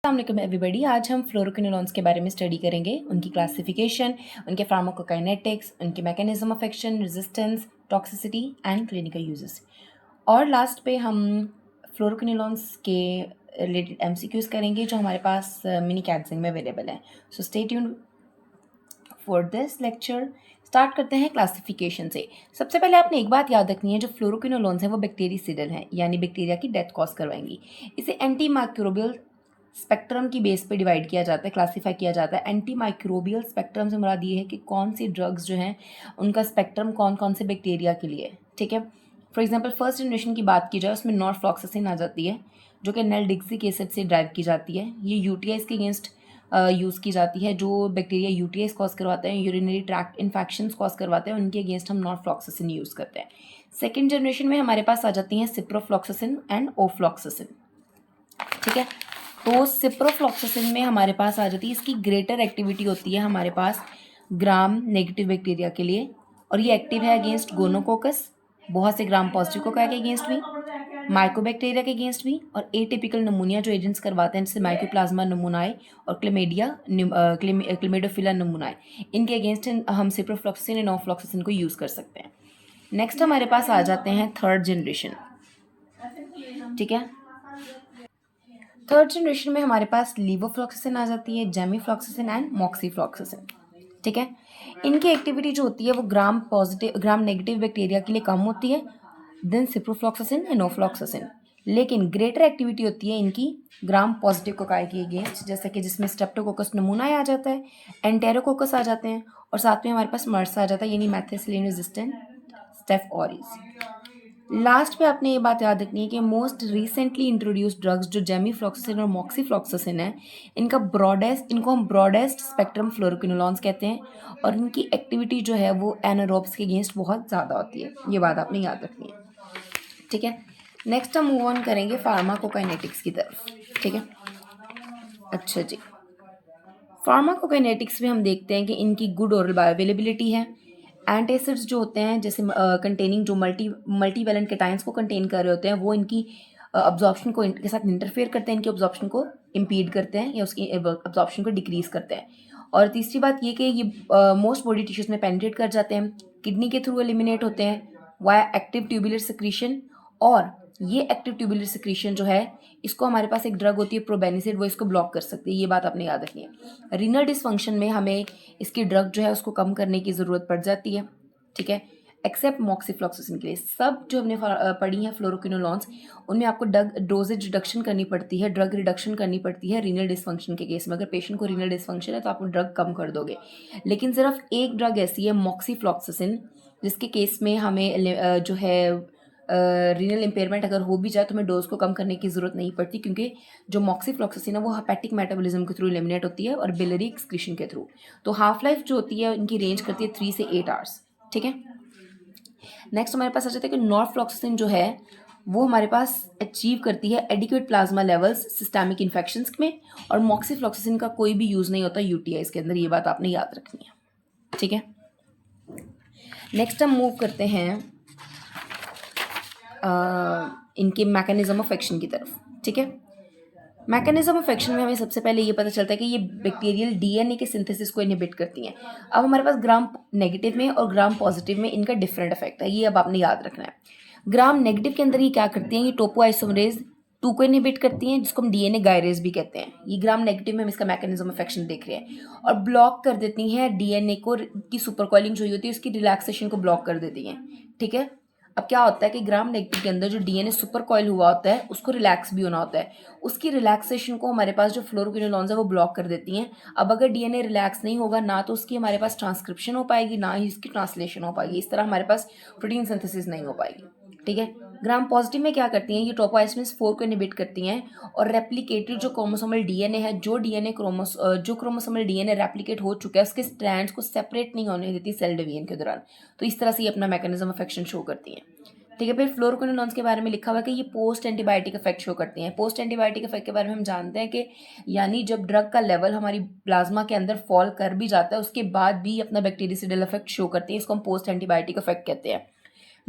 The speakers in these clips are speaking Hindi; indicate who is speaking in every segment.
Speaker 1: अस्सलाम एवरीबॉडी। आज हम फ्लोरोक्विनोलॉन्स के बारे में स्टडी करेंगे, उनकी क्लासिफिकेशन, उनके फार्माकोकाइनेटिक्स, उनके mechanism of action, resistance, toxicity and clinical uses. और लास्ट पे हम फ्लोरोक्विनोलॉन्स के रिलेटेड एमसीक्यूज करेंगे जो हमारे पास मिनी कैट्सिंग में अवेलेबल है। So stay tuned for this lecture. Start करते हैं क्लासिफिकेशन से। सबसे पहले आपने एक बात याद रखनी है, जो फ्लोरोक्विनोलॉन्स हैं वो बैक्टीरिसिडल हैं, यानी बैक्टीरिया की डेथ कॉज करवाएंगी। इसे एंटी माइक्रोबियल स्पेक्ट्रम की बेस पे डिवाइड किया जाता है, क्लासीफाई किया जाता है। एंटी माइक्रोबियल स्पेक्ट्रम से मुराद ये है कि कौन सी ड्रग्स जो हैं उनका स्पेक्ट्रम कौन कौन से बैक्टीरिया के लिए है। ठीक है, फॉर एग्जांपल फर्स्ट जनरेशन की बात की जाए, उसमें नॉरफ्लॉक्सासिन आ जाती है जो कि नेल्डिक्सिक एसिड से ड्राइव की जाती है। ये यूटीआईज के अगेंस्ट यूज़ की जाती है। जो बैक्टीरिया यूटीआईज कॉज करवाते हैं, यूरिनरी ट्रैक्ट इन्फेक्शंस कॉज करवाते हैं, उनके अगेंस्ट हम नॉरफ्लॉक्सासिन यूज़ करते हैं। सेकेंड जनरेशन में हमारे पास आ जाती हैं सिप्रोफ्लॉक्सासिन एंड ओफ्लॉक्सासिन। ठीक है, तो सिप्रोफ्लॉक्सासिन में हमारे पास आ जाती है, इसकी ग्रेटर एक्टिविटी होती है हमारे पास ग्राम नेगेटिव बैक्टीरिया के लिए, और ये एक्टिव है अगेंस्ट गोनोकोकस, बहुत से ग्राम पॉजिटिव कोकाई के अगेंस्ट भी, माइकोबैक्टीरिया के अगेंस्ट भी, और एटिपिकल नमूनिया जो एजेंट्स करवाते हैं जैसे माइकोप्लाज्मा नमूनाए और क्लेमेडोफिला नमूनाए, इनके अगेंस्ट हम सिप्रोफ्लॉक्सासिन एंड ओफ्लॉक्सासिन को यूज़ कर सकते हैं। नेक्स्ट हमारे पास आ जाते हैं थर्ड जनरेशन। ठीक है, थर्ड जनरेशन में हमारे पास लीवोफ्लॉक्सासिन आ जाती है, जेमीफ्लॉक्सासिन एंड मॉक्सीफ्लॉक्सासिन। ठीक है, इनकी एक्टिविटी जो होती है वो ग्राम नेगेटिव बैक्टीरिया के लिए कम होती है देन सिप्रोफ्लॉक्सासिन एंड ओफ्लॉक्सासिन, लेकिन ग्रेटर एक्टिविटी होती है इनकी ग्राम पॉजिटिव कोकाई के अगेंस्ट, जैसे कि जिसमें स्ट्रेप्टोकोकस नमूना आ जाता है, एंटेरोकोकस आ जाते हैं, और साथ में हमारे पास मर्स आ जाता है, यानी methicillin resistant staph aureus. Last पे आपने ये बात याद रखनी है कि मोस्ट रिसेंटली इंट्रोड्यूस्ड ड्रग्स जो जेमीफ्लॉक्सासिन और मॉक्सीफ्लॉक्सासिन है, इनको हम ब्रॉडेस्ट स्पेक्ट्रम फ्लोरोक्विनोलॉन्स कहते हैं, और इनकी एक्टिविटी जो है वो एनारोब्स के अगेंस्ट बहुत ज़्यादा होती है। ये बात आपने याद रखनी है। ठीक है, नेक्स्ट हम मूव ऑन करेंगे फार्माकोकाइनेटिक्स की तरफ। ठीक है, अच्छा जी, फार्माकोकाइनेटिक्स में हम देखते हैं कि इनकी गुड ओरल बायोअवेलेबिलिटी है। एंटासिड्स जो होते हैं जैसे कंटेनिंग जो मल्टीवैलेंट कैटायंस को कंटेन कर रहे होते हैं, वो इनकी अब्जॉर्प्शन को इनके साथ इंटरफेयर करते हैं, इनके अब्जॉर्प्शन को इम्पीड करते हैं या उसकी अब्जॉर्प्शन को डिक्रीज करते हैं। और तीसरी बात ये कि ये मोस्ट बॉडी टिश्यूज में पेनिट्रेट कर जाते हैं, किडनी के थ्रू एलिमिनेट होते हैं वाया एक्टिव ट्यूबुलर सिक्रीशन, और ये एक्टिव ट्यूबुलर सिक्रीशन जो है, इसको हमारे पास एक ड्रग होती है प्रोबेनिसिड, वो इसको ब्लॉक कर सकती है। ये बात आपने याद रखनी है। रीनल डिसफंक्शन में हमें इसकी ड्रग जो है उसको कम करने की ज़रूरत पड़ जाती है। ठीक है, एक्सेप्ट मॉक्सीफ्लॉक्सासिन के लिए। सब जो हमने पढ़ी हैं फ्लोरोक्विनोलॉन्स, उनमें आपको डोजेज रिडक्शन करनी पड़ती है, ड्रग रिडक्शन करनी पड़ती है रीनल डिसफंक्शन के केस में। अगर पेशेंट को रीनल डिसफंक्शन है तो आप ड्रग कम कर दोगे, लेकिन सिर्फ एक ड्रग ऐसी है मॉक्सीफ्लॉक्सासिन, जिसके केस में हमें जो है रीनल इम्पेयरमेंट अगर हो भी जाए तो हमें डोज को कम करने की ज़रूरत नहीं पड़ती, क्योंकि जो मॉक्सीफ्लॉक्सासिन है वो हेपेटिक मेटाबॉलिज्म के थ्रू एलिमिनेट होती है और बिलरी एक्सक्रीशन के थ्रू। तो हाफ लाइफ जो होती है इनकी रेंज करती है 3 से 8 आवर्स। ठीक है, नेक्स्ट हमारे पास आ जाता है कि नॉरफ्लॉक्सासिन जो है वो हमारे पास अचीव करती है adequate plasma levels systemic infections में, और मॉक्सीफ्लॉक्सासिन का कोई भी यूज़ नहीं होता यूटीआईज के अंदर। ये बात आपने याद रखनी है। ठीक है, नेक्स्ट हम मूव करते हैं इनके मैकेनिज्म ऑफ एक्शन की तरफ। ठीक है, मैकेनिज्म ऑफ एक्शन में हमें सबसे पहले ये पता चलता है कि ये बैक्टीरियल डीएनए के सिंथेसिस को इनहिबिट करती हैं। अब हमारे पास ग्राम नेगेटिव में और ग्राम पॉजिटिव में इनका डिफरेंट इफेक्ट है, ये अब आपने याद रखना है। ग्राम नेगेटिव के अंदर ये क्या करती हैं, ये टोपोआइसोमरेज 2 को इनहिबिट करती हैं, जिसको हम डीएनए गायरेज भी कहते हैं। ये ग्राम नेगेटिव में हम इसका मैकेनिज्म ऑफ एक्शन देख रहे हैं, और ब्लॉक कर देती हैं डीएनए को की सुपरकॉइलिंग जो होती है उसकी रिलैक्सेशन को ब्लॉक कर देती हैं। ठीक है, अब क्या होता है कि ग्राम नेगेटिव के अंदर जो डीएनए सुपर कॉइल हुआ होता है उसको रिलैक्स भी होना होता है, उसकी रिलैक्सेशन को हमारे पास जो फ्लोरोक्विनोलॉन्स है वो ब्लॉक कर देती हैं। अब अगर डीएनए रिलैक्स नहीं होगा ना तो उसकी हमारे पास ट्रांसक्रिप्शन हो पाएगी, ना ही इसकी ट्रांसलेशन हो पाएगी, इस तरह हमारे पास प्रोटीन सिंथेसिस नहीं हो पाएगी। ठीक है, ग्राम पॉजिटिव में क्या करती हैं, ये टोपोआइसमेस 4 को इनहिबिट करती हैं, और रेप्लिकेटेड जो क्रोमोसोमल डीएनए है, जो क्रोमोसोमल डीएनए रेप्लिकेट हो चुका है उसके स्ट्रैंड्स को सेपरेट नहीं होने देती सेल डिवीजन के दौरान। तो इस तरह से ये अपना मैकेनिज्म ऑफ एक्शन शो करती हैं। ठीक है, फिर फ्लोरोक्विनोलॉन्स के बारे में लिखा हुआ है कि ये पोस्ट एंटीबायोटिक इफेक्ट शो करती हैं। पोस्ट एंटीबायोटिक इफेक्ट के बारे में हम जानते हैं कि यानी जब ड्रग का लेवल हमारी प्लाज्मा के अंदर फॉल कर भी जाता है उसके बाद भी अपना बैक्टीरियासिडल इफेक्ट शो करती है, इसको हम पोस्ट एंटीबायोटिक इफेक्ट कहते हैं।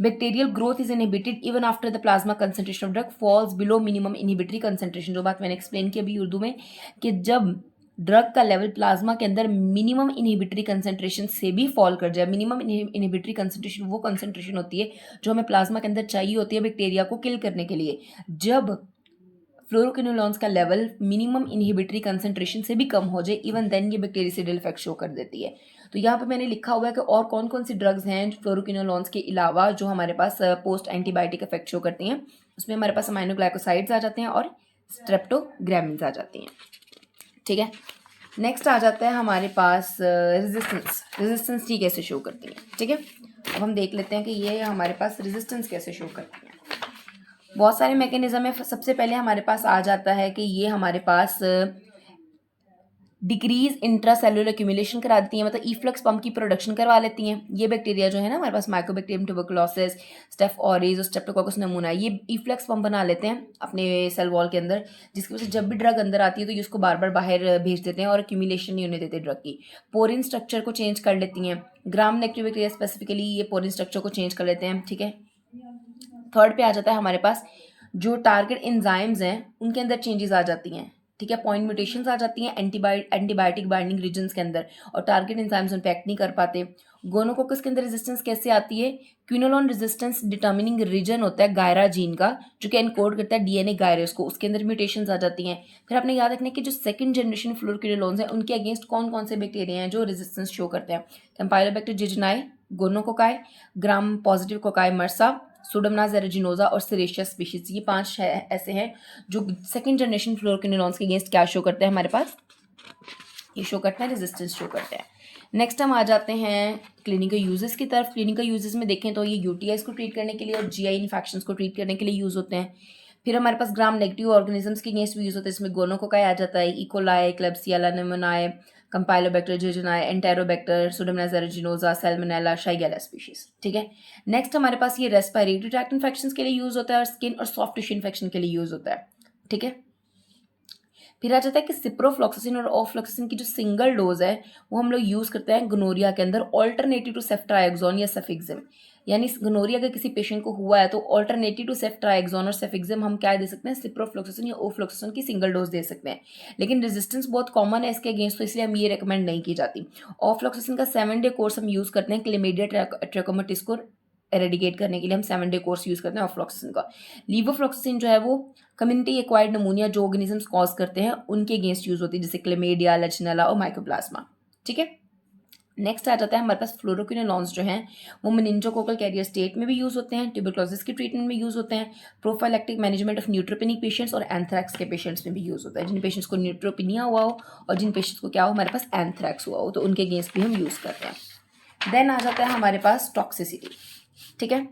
Speaker 1: Bacterial growth is inhibited even after the plasma concentration of drug falls below minimum inhibitory concentration, जो बात मैंने एक्सप्लेन की अभी उर्दू में, कि जब ड्रग का लेवल प्लाज्मा के अंदर मिनिमम इनहिबिटरी कंसंट्रेशन से भी फॉल कर जाए। मिनिमम इनहिबिटरी कंसंट्रेशन वो कंसंट्रेशन होती है जो हमें प्लाज्मा के अंदर चाहिए होती है बैक्टीरिया को किल करने के लिए। जब फ्लोरोक्विनोलॉन्स का लेवल मिनिमम इनहिबिटरी कंसंट्रेशन से भी कम हो जाए, इवन देन ये बैक्टीरियासिडल इफेक्ट शो कर देती है। तो यहाँ पे मैंने लिखा हुआ है कि और कौन कौन सी ड्रग्स हैं फ्लोरोक्विनोलॉन्स के अलावा जो हमारे पास पोस्ट एंटीबायोटिक इफेक्ट शो करती हैं। उसमें हमारे पास अमाइनोग्लाइकोसाइड्स आ जाते हैं और स्ट्रेप्टोग्रामिन्स आ जाती हैं। ठीक है, नेक्स्ट आ जाता है हमारे पास रेजिस्टेंस टी कैसे शो करती है। ठीक है, अब हम देख लेते हैं कि ये हमारे पास रेजिस्टेंस कैसे शो करती है। बहुत सारे मैकेनिज्म है। सबसे पहले हमारे पास आ जाता है कि ये हमारे पास डिक्रीज इंट्रासेलुलर एक्यूमुलेशन करा देती हैं, मतलब ईफ्लक्स पंप की प्रोडक्शन करवा लेती हैं। ये बैक्टीरिया जो है ना हमारे पास माइकोबैक्टीरियम ट्यूबरकुलोसिस, स्टेफ ऑरिस और स्ट्रेप्टोकोकस नमूना, ये ईफ्लक्स पंप बना लेते हैं अपने सेल वॉल के अंदर, जिसकी वजह से जब भी ड्रग अंदर आती है तो ये उसको बार बार बाहर भेज देते हैं और एक्यूमुलेशन नहीं होने देते ड्रग की। पोरिन स्ट्रक्चर को चेंज कर लेती हैं। ग्राम नेगेटिव बैक्टीरिया स्पेसिफिकली ये पोरिन स्ट्रक्चर को चेंज कर लेते हैं। ठीक है, थर्ड पे आ जाता है हमारे पास जो टारगेट एंजाइम्स हैं उनके अंदर चेंजेस आ जाती हैं। ठीक है, पॉइंट म्यूटेशंस आ जाती हैं एंटीबायोटिक बाइंडिंग रीजन्स के अंदर और टारगेट एंजाइम्स उन पे एक्ट नहीं कर पाते। गोनोकोकस के अंदर रेजिस्टेंस कैसे आती है? क्विनोलोन रेजिस्टेंस डिटर्मिनिंग रीजन होता है गायरा जीन का, जो कि एनकोड करता है डीएनए गायरस को, उसके अंदर म्यूटेशंस आ जाती हैं। फिर आपने याद रखना कि जो सेकंड जनरेशन फ्लोरोक्विनोलोन्स हैं उनके अगेंस्ट कौन कौन से बैक्टीरिया हैं जो रेजिस्टेंस शो करते हैं? कैम्पाइलोबैक्टर जिजेनाई, gonococci, gram positive cocci मर्सा, Pseudomonas एरिजिनोसा और सिरेशिया स्पीशीज, ये 5 ऐसे हैं जो सेकंड जनरेशन फ्लोरोक्विनोलॉन्स के अगेंस्ट क्या शो करते हैं हमारे पास? ये शो करते हैं रेजिस्टेंस शो करते हैं। नेक्स्ट हम आ जाते हैं क्लिनिकल यूजेस की तरफ। क्लिनिकल यूजेस में देखें तो ये यूटीआईज को ट्रीट करने के लिए और जीआई इन्फेक्शंस को ट्रीट करने के लिए यूज होते हैं। फिर हमारे पास ग्राम नेगेटिव ऑर्गेनिजम्स के अगेंस्ट भी यूज होते हैं, इसमें गोनोकोकाई आ जाता है, E coli, Klebsiella pneumoniae, Campylobacter jejuni, Enterobacter, Pseudomonas aeruginosa, Salmonella, Shigella species. ठीक है, नेक्स्ट हमारे पास ये रेस्पिरेटरी ट्रैक्ट इन्फेक्शंस के लिए यूज होता है और स्किन और सॉफ्ट टिश्यू इन्फेक्शन के लिए यूज होता है। ठीक है, फिर आ जाता है कि सिप्रोफ्लॉक्सासिन और ऑफ्लॉक्सासिन की जो सिंगल डोज है वो हम लोग यूज़ करते हैं गोनोरिया के अंदर ऑल्टरनेटिव टू सेफ्ट्राइक्सोन या सेफिक्सिम। यानी गोनोरिया अगर किसी पेशेंट को हुआ है तो ऑल्टरनेटिव टू सेफ्ट्राइक्सोन और सेफिक्सिम हम क्या दे सकते हैं? सिप्रोफ्लॉक्सासिन या ओफ्लॉक्सासिन की सिंगल डोज दे सकते हैं। लेकिन रेजिस्टेंस बहुत कॉमन है इसके अगेंस्ट, तो इसलिए हम ये रिकमेंड नहीं की जाती। ऑफ्लॉक्सासिन का 7 डे कोर्स हम यूज़ करते हैं क्लेमिडिया ट्रैकोमाटिस को एरेडिकेट करने के लिए, हम 7 डे कोर्स यूज़ करते हैं ऑफ्लॉक्सासिन का। लीवोफ्लॉक्सासिन जो है वो कम्युनिटी एक्वायर्ड नमूनिया जो ऑर्गेनिजम्स कॉज करते हैं उनके अगेंस्ट यूज होती है, जैसे क्लेमेडिया, लेजनेला और माइकोप्लाज्मा। ठीक है, नेक्स्ट आ जाता है हमारे पास फ्लोरोक्विनोलॉन्स जो हैं वो मेनिंजोकोकल कैरियर स्टेट में भी यूज होते हैं, ट्यूबरक्लोसिस की ट्रीटमेंट में यूज होते हैं, prophylactic management of neutropenic patients और एंथ्रैक्स के पेशेंट्स में भी यूज होता है। जिन पेशेंट्स को न्यूट्रोपिनिया हुआ हो और जिन पेशेंट्स को क्या हो हमारे पास एंथ्रैक्स हुआ हो तो उनके अगेंस्ट भी हम यूज करते हैं। देन आ जाता है हमारे पास टॉक्सिसिटी। ठीक है,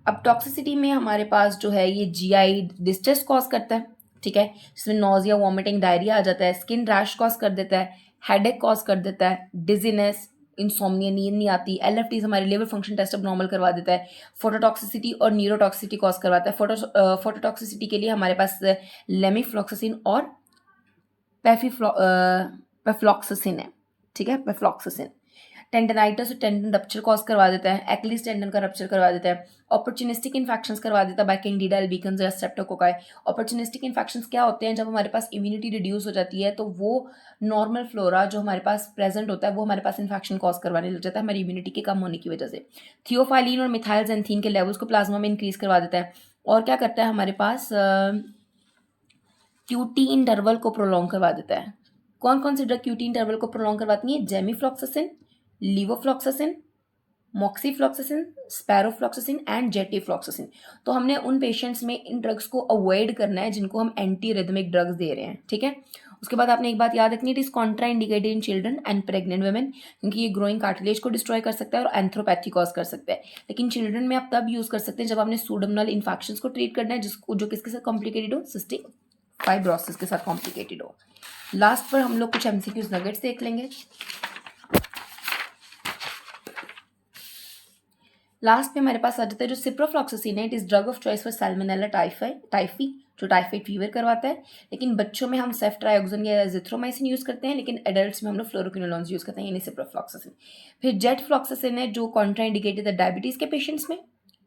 Speaker 1: अब टॉक्सिसिटी में हमारे पास जो है ये जीआई डिस्ट्रेस कॉज करता है। ठीक है, जिसमें नोजिया, वॉमिटिंग, डायरिया आ जाता है, स्किन रैश कॉज कर देता है, हेडेक कॉज कर देता है, डिजीनेस, इंसोम्निया, नींद नहीं आती, एलएफटीज हमारे लिवर फंक्शन टेस्ट अब नॉर्मल करवा देता है, फोटोटॉक्सिसिटी और न्यूरोटॉक्सिसिटी कॉज करवाता है। फोटोटॉक्सिसिटी के लिए हमारे पास लेमिफ्लॉक्सासिन और पेफ्लॉक्सासिन है। ठीक है, पेफ्लॉक्सासिन टेंडनाइटिस और टेंडन रप्चर कॉज करवा देता है, एक्लिस टेंडन का रप्चर करवा देता है, अपॉर्चुनिस्टिक इन्फेक्शंस करवा देता है बाय कैंडिडा अल्बिकन्स या स्ट्रेप्टोकोकाई। अपॉर्चुनिस्टिक इन्फेक्शंस क्या होते हैं? जब हमारे पास इम्यूनिटी रिड्यूस हो जाती है तो वो नॉर्मल फ्लोरा जो हमारे पास प्रेजेंट होता है वो हमारे पास इन्फेक्शन कॉज करवाने लग जाता है हमारी इम्यूनिटी के कम होने की वजह से। थियोफाइलिन और मिथाइलजेंथीन के लेवल्स को प्लाज्मा में इंक्रीज करवा देता है और क्या करता है हमारे पास क्यूटी इंटरवल को प्रोलॉन्ग करवा देता है। कौन कौन सी ड्रग क्यूटी इंटरवल को प्रोलॉन्ग करवाती है? जेमिफ्लॉक्सासिन, लीवोफ्लॉक्सासिन, मॉक्सीफ्लॉक्सासिन, स्पैरोफ्लॉक्सासिन एंड जेटिफ्लॉक्सासिन। तो हमने उन पेशेंट्स में इन ड्रग्स को अवॉइड करना है जिनको हम एंटी रिदमिक ड्रग्स दे रहे हैं। ठीक है, उसके बाद आपने एक बात याद रखनी है, it is Contra indicated in children and pregnant women, क्योंकि ये ग्रोइंग कार्टिलेज को डिस्ट्रॉय कर सकता है और एंथ्रोपैथी कॉज कर सकता है। लेकिन चिल्ड्रन में आप तब यूज कर सकते हैं जब आपने सूडोमोनल इन्फेक्शंस को ट्रीट करना है जिसको जो किसके साथ कॉम्प्लिकेटेड हो? सिस्टिक फाइब्रोसिस के साथ कॉम्प्लिकेटेड हो। लास्ट पर हम लोग कुछ एमसीक्यूज नगेट्स देख लेंगे। लास्ट में हमारे पास आ जाता है जो सिप्रोफ्लॉक्सासिन है, it is drug of choice for Salmonella typhi जो टाइफाइड फीवर करवाता है। लेकिन बच्चों में हम सेफ्ट्राइक्सोन या एजिथ्रोमाइसिन यूज करते हैं, लेकिन एडल्ट्स में हम लोग फ्लोरोक्विनोलॉन्स यूज करते हैं यानी सिप्रोफ्लॉक्सासिन। फिर जेटफ्लॉक्सासिन है जो कॉन्ट्राइंडिकेटेड है डायबिटीज के पेशेंट्स में,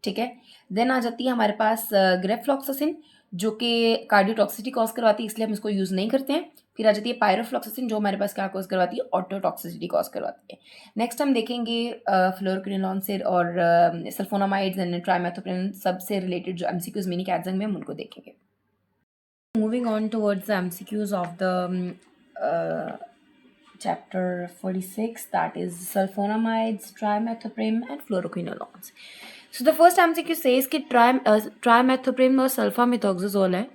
Speaker 1: ठीक है। देन आ जाती है हमारे पास ग्रेफ्लॉक्सासिन, जो कि कार्डियोटॉक्सिसिटी कॉज करवाती है, इसलिए हम इसको यूज़ नहीं करते हैं। फिर आ जाती है पायरोफ्लॉक्सासिन, जो हमारे पास क्या कॉज करवाती है, ऑटोटॉक्सिसिटी कॉज करवाती है। नेक्स्ट हम देखेंगे फ्लोरोक्विनोलोन से और सल्फोनामाइड्स एंड ट्राइमेथोप्रिन सबसे रिलेटेड जो एमसीक्यूज मिनी के एग्जाम में हम उनको देखेंगे। Moving on towards the MCQs of the chapter 46, that is sulfonamides, trimethoprim and fluoroquinolones. So the first MCQ says कि trimethoprim और sulfamethoxazole है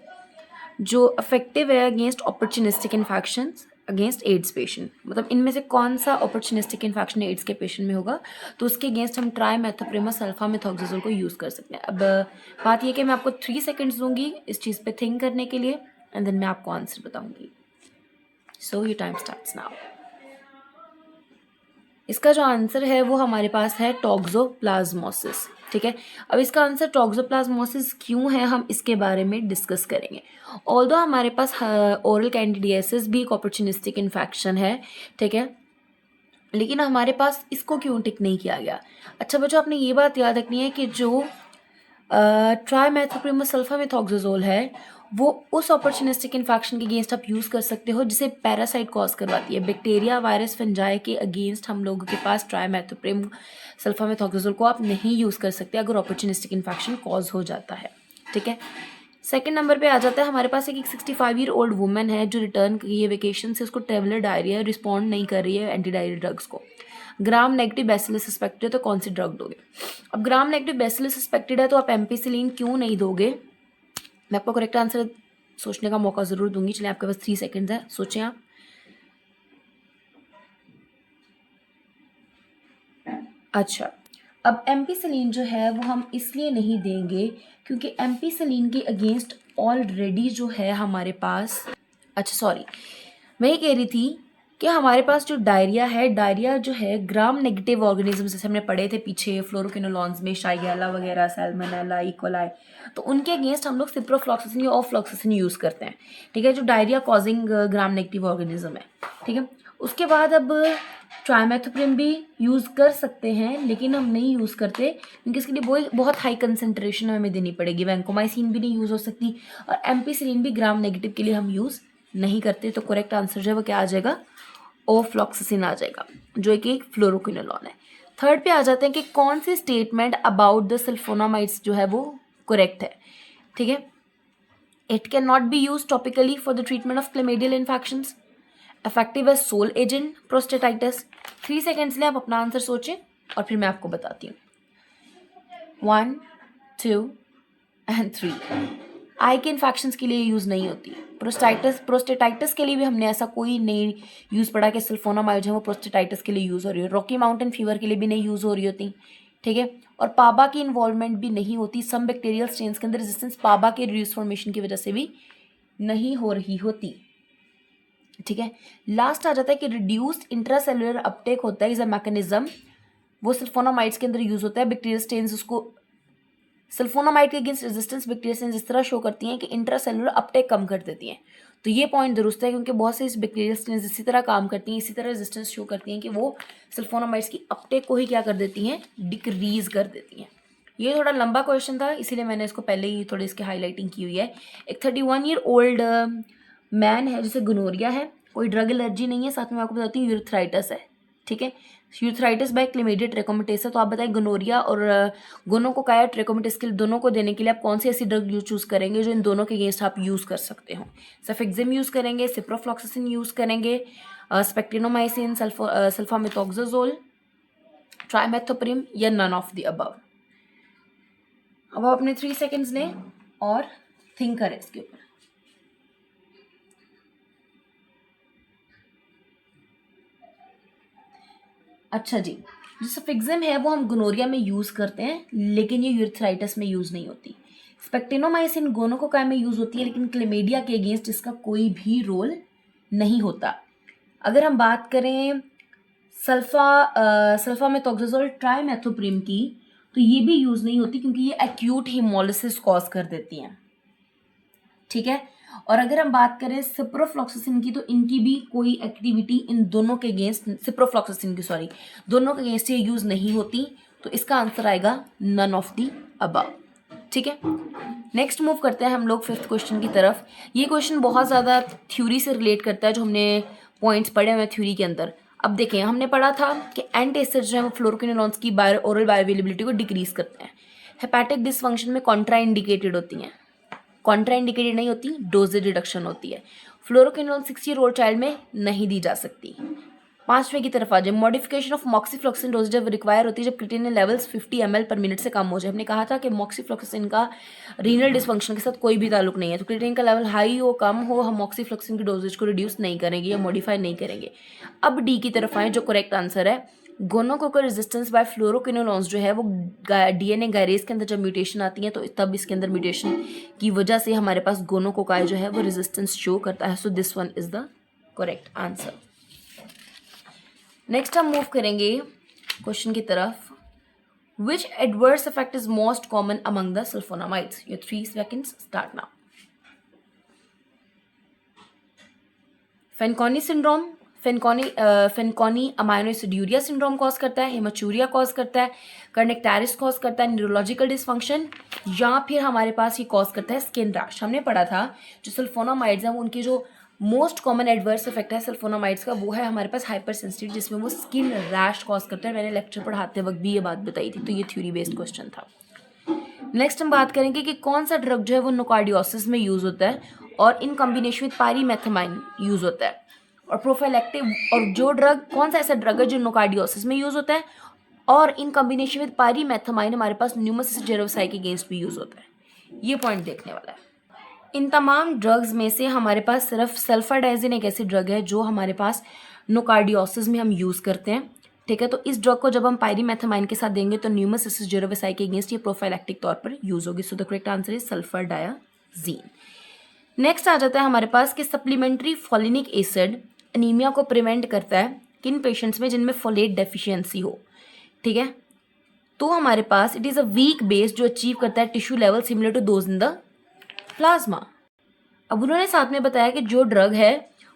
Speaker 1: जो इफेक्टिव है against opportunistic infections against AIDS patient. मतलब इनमें से कौन सा ऑपर्चुनिस्टिक इन्फेक्शन एड्स के पेशेंट में होगा तो उसके अगेंस्ट हम ट्राइमेथोप्रिम और सल्फामेथोक्साजोल को यूज़ कर सकते हैं। अब बात ये कि मैं आपको 3 सेकेंड्स दूंगी इस चीज़ पे थिंक करने के लिए एंड देन मैं आपको आंसर बताऊंगी। So your time starts now. इसका जो आंसर है वो हमारे पास है टॉक्सोप्लाज्मोसिस। ठीक है, अब इसका आंसर टॉक्सोप्लाज्मोसिस क्यों है हम इसके बारे में डिस्कस करेंगे। ऑल्दो हमारे पास ओरल कैंडिडियासिस भी एक ऑपर्चुनिस्टिक इन्फेक्शन है, ठीक है, लेकिन हमारे पास इसको क्यों टिक नहीं किया गया। अच्छा बच्चों, आपने ये बात याद रखनी है कि जो ट्राइमेथोप्रिम सल्फामेथोक्साजोल है वो उस ऑपर्चुनिस्टिक इन्फेक्शन के अगेंस्ट आप यूज़ कर सकते हो जिसे पैरासाइट कॉज करवाती है। बैक्टीरिया, वायरस, फंजाई के अगेंस्ट हम लोगों के पास ट्राइमेथोप्रिम सल्फामेथोक्साजोल को आप नहीं यूज़ कर सकते अगर ऑपर्चुनिस्टिक इन्फेक्शन कॉज हो जाता है। ठीक है, सेकंड नंबर पे आ जाता है हमारे पास एक 65 ईयर ओल्ड वुमेन है जो रिटर्न की है वेकेशन से, उसको ट्रेवलर डायरिया, रिस्पॉन्ड नहीं कर रही है एंटी डायरिया ड्रग्स को। ग्राम नेगेटिव बैसिलस सस्पेक्टेड है तो कौन सी ड्रग दोगे। अब ग्राम नेगेटिव बैसिलस सस्पेक्टेड है तो आप एम्पिसिलिन क्यों नहीं दोगे। मैं आपको करेक्ट आंसर सोचने का मौका ज़रूर दूंगी। चलिए, आपके पास 3 सेकेंड्स है, सोचें आप। अच्छा, अब एम्पिसिलिन जो है वो हम इसलिए नहीं देंगे क्योंकि एम्पिसिलिन के अगेंस्ट ऑलरेडी जो है हमारे पास, अच्छा सॉरी, मैं ये कह रही थी कि हमारे पास जो डायरिया है, डायरिया जो है ग्राम नेगेटिव ऑर्गेनिज्म जैसे हमने पढ़े थे पीछे फ्लोरोक्विनोलॉन्स में, शाइगेला वगैरह, सैल्मोनेला, इकोलाई, तो उनके अगेंस्ट हम लोग सिप्रोफ्लॉक्सासिन या ऑफ्लॉक्सासिन यूज़ करते हैं। ठीक है, जो diarrhoea causing gram negative organism है। ठीक है, उसके बाद अब ट्राइमेथोप्रिम भी यूज़ कर सकते हैं लेकिन हम नहीं यूज़ करते क्योंकि इसके लिए बहुत हाई कंसनट्रेशन हमें देनी पड़ेगी। वैंकोमाइसिन भी नहीं यूज़ हो सकती और एम्पिसिलिन भी ग्राम नेगेटिव के लिए हम यूज़ नहीं करते। तो करेक्ट आंसर जो है वो क्या आ जाएगा, ओफ्लॉक्सासिन आ जाएगा, जो एक फ्लोरोक्विनोलॉन है। थर्ड पे आ जाते हैं कि कौन सी स्टेटमेंट अबाउट द सल्फोनामाइड्स जो है वो करेक्ट है। ठीक है, it can not be use topically for the treatment of chlamydial infections, effective as sole agent prostatitis. 3 seconds में आप अपना आंसर सोचें और फिर मैं आपको बताती हूँ। 1, 2 एंड 3। आई के इन्फेक्शंस के लिए यूज़ नहीं होती। प्रोस्टेटाइटिस के लिए भी हमने ऐसा कोई नहीं यूज़ पढ़ा कि सल्फोनामाइड है वो प्रोस्टेटाइटिस के लिए यूज़ हो रही है। रॉकी माउंटेन फीवर के लिए भी नहीं यूज़ हो रही होती। ठीक है, और पाबा की इन्वॉल्वमेंट भी नहीं होती। सम बैक्टीरियल स्ट्रेन्स के अंदर रेजिस्टेंस पाबा के रिड्यूस फॉर्मेशन की वजह से भी नहीं हो रही होती। ठीक है, लास्ट आ जाता है कि रिड्यूस्ड इंट्रासेलुलर अपटेक होता है इज अ मैकेनिज्म, वो सल्फोनामाइड्स के अंदर यूज़ होता है। बैक्टीरियल स्ट्रेन्स उसको सल्फोनामाइड के अगेंस्ट रेजिस्टेंस बैक्टीरिया से इस तरह शो करती हैं कि इंट्रासेलुलर अपटेक कम कर देती हैं। तो ये पॉइंट दुरुस्त है क्योंकि बहुत से इस बैक्टीरियल स्ट्रेन्स इसी तरह काम करती हैं, इसी तरह रेजिस्टेंस शो करती हैं कि वो सल्फोनामाइड्स की अपटेक को ही क्या कर देती हैं, डिक्रीज कर देती हैं। ये थोड़ा लंबा क्वेश्चन था इसीलिए मैंने इसको पहले ही थोड़ी इसकी हाईलाइटिंग की हुई है। एक 31 ईयर ओल्ड मैन है जिसे गोनोरिया है, कोई ड्रग एलर्जी नहीं है, साथ में आपको बताती हूँ यूरेथ्राइटिस है। ठीक है, यूरेथ्राइटिस बाय क्लेमिडिया ट्रेकोमेटिस है। तो आप बताएं गोनोरिया और गोनोकोकाया ट्रेकोमेटिस के दोनों को देने के लिए आप कौन सी ऐसी ड्रग चूज़ करेंगे जो इन दोनों के अगेंस्ट आप यूज़ कर सकते हो। सेफेक्सिम यूज़ करेंगे, सिप्रोफ्लॉक्सासिन यूज़ करेंगे, स्पेक्टिनोमाइसिन, सल्फामेथोक्साजोल, ट्राइमेथोप्रिम या नन ऑफ द अबव। अब आप अपने 3 सेकेंड्स लें और थिंक करें इसके ऊपर। अच्छा जी, जो सफिक्सिम है वो हम गोनोरिया में यूज़ करते हैं लेकिन ये यूरेथ्राइटिस में यूज़ नहीं होती। स्पेक्टिनोमाइसिन गोनोकोकाई में यूज़ होती है लेकिन क्लेमेडिया के अगेंस्ट इसका कोई भी रोल नहीं होता। अगर हम बात करें सल्फामेथोक्साजोल ट्राइमेथोप्रिम की तो ये भी यूज़ नहीं होती क्योंकि ये एक्यूट हिमोलिसिस कॉज कर देती हैं। ठीक है, और अगर हम बात करें सिप्रोफ्लॉक्सासिन की तो इनकी भी कोई एक्टिविटी इन दोनों के अगेंस्ट, सिप्रोफ्लॉक्सासिन की सॉरी, दोनों के अगेंस्ट ये यूज़ नहीं होती। तो इसका आंसर आएगा नन ऑफ दी अबव। ठीक है, नेक्स्ट मूव करते हैं हम लोग फिफ्थ क्वेश्चन की तरफ। ये क्वेश्चन बहुत ज़्यादा थ्योरी से रिलेट करता है, जो हमने पॉइंट्स पढ़े हुए हैं थ्योरी के अंदर। अब देखें, हमने पढ़ा था कि एंटासिड्स जो है वो फ्लोरोक्विनोलॉन्स की ओरल बायोअवेलेबिलिटी को डिक्रीज करते हैं। हेपेटिक डिसफंक्शन में कॉन्ट्रा इंडिकेटेड होती हैं, कॉन्ट्रा इंडिकेटेड नहीं होती, डोजेज रिडक्शन होती है। फ्लोरोक्विनोलॉन 6 ईयर ओल्ड चाइल्ड में नहीं दी जा सकती। पांचवें की तरफ आ जाए, मॉडिफिकेशन ऑफ मॉक्सीफ्लोक्सिन डोज जब रिक्वायर होती है जब क्रिएटिनिन लेवल्स 50 ml पर मिनट से कम हो जाए। हमने कहा था कि मॉक्सीफ्लोक्सिन का रीनल डिसफंक्शन के साथ कोई भी ताल्लुक नहीं है, तो क्रिएटिनिन का लेवल हाई हो कम हो, हम मॉक्सीफ्लोक्सिन की डोजेज को रिड्यूस नहीं करेंगे या मॉडिफाई नहीं करेंगे। अब डी की तरफ आए, जो करेक्ट आंसर है, गोनोकोकल रेजिस्टेंस बाय फ्लोरोक्विनोलॉन्स जो है वो डीएनए गायरेज के अंदर जब म्यूटेशन आती है तो तब इसके अंदर म्यूटेशन की वजह से हमारे पास गोनोकोकाई जो है वो रेजिस्टेंस शो करता है। So this one is the correct answer. Next हम मूव करेंगे क्वेश्चन की तरफ। Which adverse effect is most common among the sulfonamides? Your 3 seconds start now. Fanconi syndrome, Fanconi aminoaciduria syndrome cause करता है, हेमाचूरिया कॉज करता है, कर्नेक्टारिस कॉज करता है, न्यूरोलॉजिकल डिसफंक्शन, या फिर हमारे पास ये कॉज करता है स्किन रैश। हमने पढ़ा था जो सल्फोनामाइड्स हैं उनके जो मोस्ट कॉमन एडवर्स इफेक्ट है सल्फोनामाइड्स का वो है हमारे पास हाइपर सेंसिटिव, जिसमें वो स्किन रैश कॉज करता है। मैंने लेक्चर पढ़ाते वक्त भी ये बात बताई थी, तो ये थ्योरी बेस्ड क्वेश्चन था। नेक्स्ट हम बात करेंगे कि कौन सा ड्रग जो है वो नोकार्डियोसिस में यूज होता है और इन कॉम्बिनेशन विद पायरीमेथामाइन यूज होता है, और प्रोफाइलैक्टिव, और जो ड्रग कौन सा ऐसा ड्रग है जो नोकार्डियोसिस में यूज होता है और इन कॉम्बिनेशन विद पायरीमेथामाइन हमारे पास न्यूमोसिस जेरोसाई के अगेंस्ट भी यूज होता है। ये पॉइंट देखने वाला है। इन तमाम ड्रग्स में से हमारे पास सिर्फ सल्फाडाइजिन एक ऐसी ड्रग है जो हमारे पास नोकार्डियोसिस में हम यूज़ करते हैं। ठीक है, तो इस ड्रग को जब हम पायरीमेथामाइन के साथ देंगे तो न्यूमोसिस जेरोसाई के अगेंस्ट ये प्रोफाइलैक्टिक तौर पर यूज होगी। So the correct answer is sulfadiazine. Next आ जाता है हमारे पास कि सप्लीमेंट्री फोलिनिक एसिड एनीमिया को प्रिवेंट करता है किन पेशेंट्स में जिनमें फोलेट डेफिशिएंसी हो। ठीक है, तो हमारे पास it is a weak base जो अचीव करता है tissue level similar to those in the plasma. अब उन्होंने साथ में बताया कि जो ड्रग है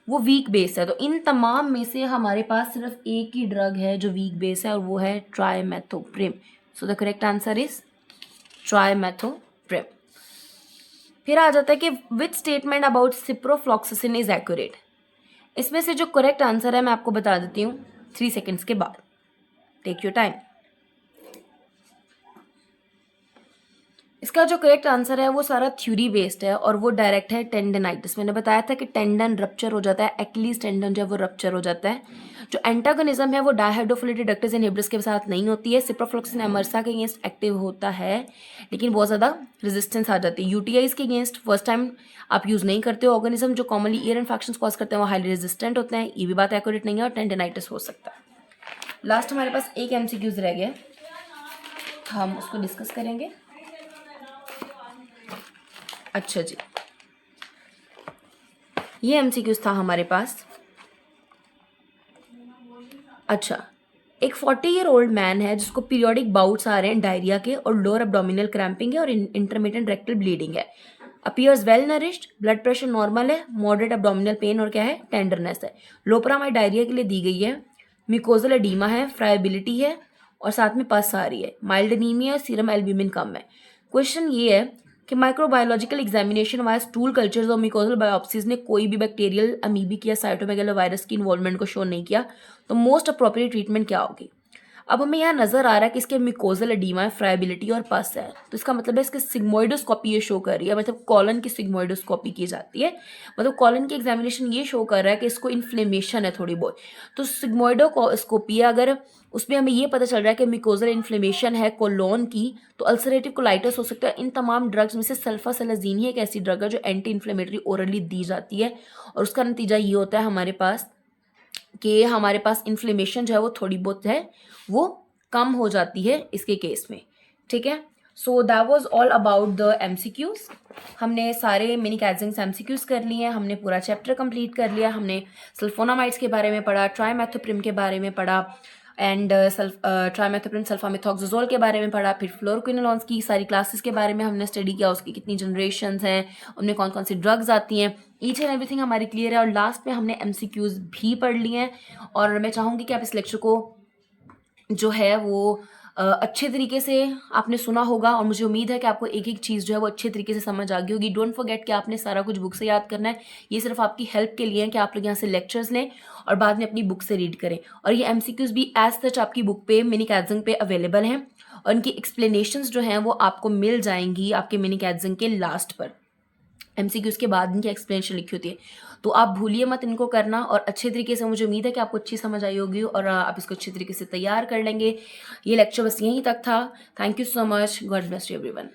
Speaker 1: वो वीक बेस है, तो इन तमाम में से हमारे पास सिर्फ एक ही ड्रग है जो वीक बेस है और वो है trimethoprim. So the correct answer is trimethoprim. फिर आ जाता है कि which statement about ciprofloxacin is accurate? इसमें से जो करेक्ट आंसर है मैं आपको बता देती हूँ 3 seconds के बाद। Take your time. इसका जो करेक्ट आंसर है वो सारा थ्योरी बेस्ड है और वो डायरेक्ट है टेंडनाइटिस। मैंने बताया था कि टेंडन रप्चर हो जाता है, एक्लीज टेंडन जो है वो रप्चर हो जाता है। जो एंटागोनिज्म है वो डायहाइड्रोफोलेट रिडक्टेज इनहिबिटर्स के साथ नहीं होती है, सिप्रोफ्लॉक्सिन एमर्सा के अगेंस्ट एक्टिव होता है लेकिन बहुत ज़्यादा रेजिस्टेंस आ जाती है। यूटीआईज के अगेंस्ट फर्स्ट टाइम आप यूज़ नहीं करते हो। ऑर्गेनिज्म जो कॉमनली ईयर इन्फेक्शंस कॉज करते हैं वो हाईली रेजिस्टेंट होते हैं, ये भी बात एक्यूरेट नहीं है, और टेंडनाइटिस हो सकता है। लास्ट हमारे पास एक एमसीक्यूज रह गया, हम उसको डिस्कस करेंगे। अच्छा जी, ये एमसीक्यूज था हमारे पास। अच्छा, एक 40 ईयर ओल्ड मैन है जिसको पीरियोडिक बाउट्स आ रहे हैं डायरिया के और लोअर एब्डोमिनल क्रैम्पिंग है और इंटरमिटेंट रेक्टल ब्लीडिंग है। Appears well nourished, blood pressure normal है, मॉडरेट एब्डोमिनल पेन और क्या है, टेंडरनेस है। लोपरामाइड डायरिया के लिए दी गई है, म्यूकोजल एडीमा है, फ्राइबिलिटी है और साथ में पस आ रही है, माइल्ड एनीमिया और सीरम एल्ब्यूमिन कम है। क्वेश्चन ये है कि microbiological examination wise stool cultures और म्यूकोजल बायोप्सीज ने कोई भी बैक्टीरियल, अमीबिक या साइटोमेगालो वायरस की इन्वॉल्वमेंट को शो नहीं किया, तो मोस्ट अप्रोप्रिएट ट्रीटमेंट क्या होगी? अब हमें यहाँ नजर आ रहा है कि इसके म्यूकोजल एडीमा है, फ्राइबिलिटी और पस है, तो इसका मतलब है इसके सिग्मोइडोस्कोपी ये शो कर रही है, मतलब कॉलन की सिग्मोइडोस्कोपी की जाती है, मतलब कॉलन की एग्जामिनेशन ये शो कर रहा है कि इसको इन्फ्लेमेशन है थोड़ी बहुत, तो सिग्मोइडोस्कोपी अगर उसमें हमें ये पता चल रहा है कि म्यूकोजल इन्फ्लेमेशन है कोलोन की, तो अल्सरेटिव कोलाइटिस हो सकता है। इन तमाम ड्रग्स में से सल्फासेलाजीन ही एक ऐसी ड्रग है जो एंटी इन्फ्लेमेटरी ओरली दी जाती है और उसका नतीजा ये होता है हमारे पास कि हमारे पास इन्फ्लेमेशन जो है वो थोड़ी बहुत है वो कम हो जाती है इसके केस में। ठीक है, so that was all about the MCQs. हमने सारे मिनी कैजिंग्स एमसीक्यूज कर लिए हैं, हमने पूरा चैप्टर कंप्लीट कर लिया, हमने सल्फोनामाइड्स के बारे में पढ़ा, ट्राइमेथोप्रिम के बारे में पढ़ा एंड ट्राइमेथोप्रिम सल्फामेथोक्सोजोल के बारे में पढ़ा, फिर फ्लोरोक्विनोलॉन्स की सारी क्लासेस के बारे में हमने स्टडी किया, उसकी कितनी जनरेशन्स हैं, उनमें कौन कौन सी ड्रग्स आती हैं, ईच एंड एवरीथिंग हमारी क्लियर है। और लास्ट में हमने एमसीक्यूज भी पढ़ लिए हैं और मैं चाहूँगी कि आप इस लेक्चर को जो है वो अच्छे तरीके से आपने सुना होगा और मुझे उम्मीद है कि आपको एक एक चीज़ जो है वो अच्छे तरीके से समझ आ गई होगी। डोंट फॉरगेट कि आपने सारा कुछ बुक से याद करना है। ये सिर्फ आपकी हेल्प के लिए है कि आप लोग यहाँ से लेक्चर्स लें और बाद में अपनी बुक से रीड करें। और ये एमसीक्यूज भी एज सच आपकी बुक पे मिनी कैटजिंग पे अवेलेबल हैं और इनकी एक्सप्लेनेशंस जो हैं वो आपको मिल जाएंगी आपके मिनी कैटजिंग के लास्ट पर। एमसीक्यूज के बाद इनकी एक्सप्लेनेशन लिखी होती है, तो आप भूलिए मत इनको करना। और अच्छे तरीके से मुझे उम्मीद है कि आपको अच्छी समझ आई होगी और आप इसको अच्छे तरीके से तैयार कर लेंगे। ये लेक्चर बस यहीं तक था। Thank you so much. God bless you everyone.